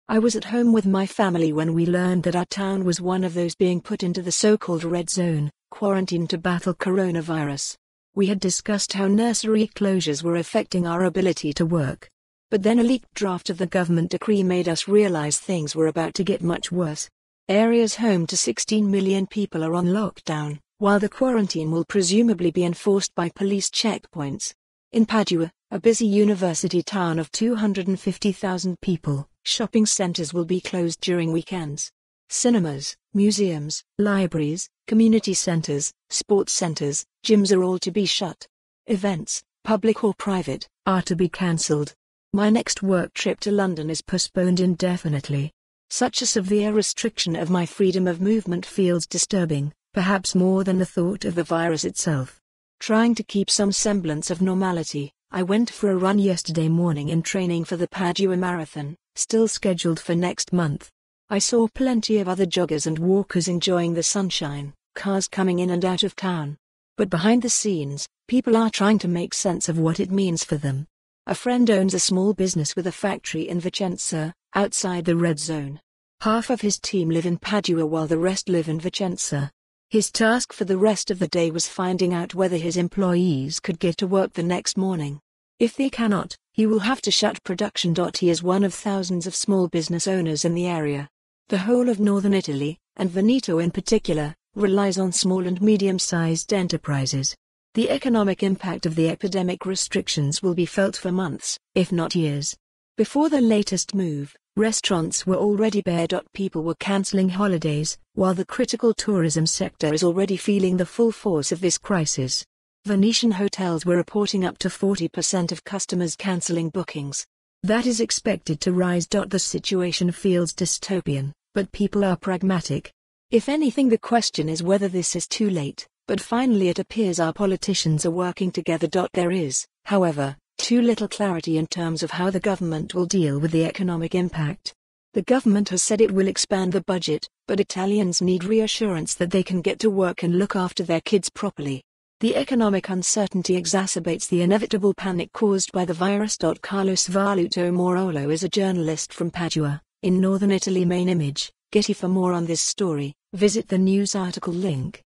I was at home with my family when we learned that our town was one of those being put into the so-called red zone, quarantined to battle coronavirus. We had discussed how nursery closures were affecting our ability to work. But then a leaked draft of the government decree made us realize things were about to get much worse. Areas home to 16 million people are on lockdown, while the quarantine will presumably be enforced by police checkpoints. In Padua, a busy university town of 250,000 people, shopping centers will be closed during weekends. Cinemas, museums, libraries, community centers, sports centers, gyms are all to be shut. Events, public or private, are to be cancelled. My next work trip to London is postponed indefinitely. Such a severe restriction of my freedom of movement feels disturbing, perhaps more than the thought of the virus itself. Trying to keep some semblance of normality, I went for a run yesterday morning in training for the Padua Marathon, still scheduled for next month. I saw plenty of other joggers and walkers enjoying the sunshine, cars coming in and out of town. But behind the scenes, people are trying to make sense of what it means for them. A friend owns a small business with a factory in Vicenza, outside the red zone. Half of his team live in Padua while the rest live in Vicenza. His task for the rest of the day was finding out whether his employees could get to work the next morning. If they cannot, he will have to shut production.He is one of thousands of small business owners in the area. The whole of northern Italy, and Veneto in particular, relies on small and medium-sized enterprises. The economic impact of the epidemic restrictions will be felt for months, if not years. Before the latest move, restaurants were already bare.People were cancelling holidays, while the critical tourism sector is already feeling the full force of this crisis. Venetian hotels were reporting up to 40% of customers cancelling bookings. That is expected to rise. The situation feels dystopian, but people are pragmatic. If anything, the question is whether this is too late, but finally it appears our politicians are working together. There is, however, too little clarity in terms of how the government will deal with the economic impact. The government has said it will expand the budget, but Italians need reassurance that they can get to work and look after their kids properly. The economic uncertainty exacerbates the inevitable panic caused by the virus. Carlos Valuto Morolo is a journalist from Padua, in northern Italy. Main image, Getty. For more on this story, visit the news article link.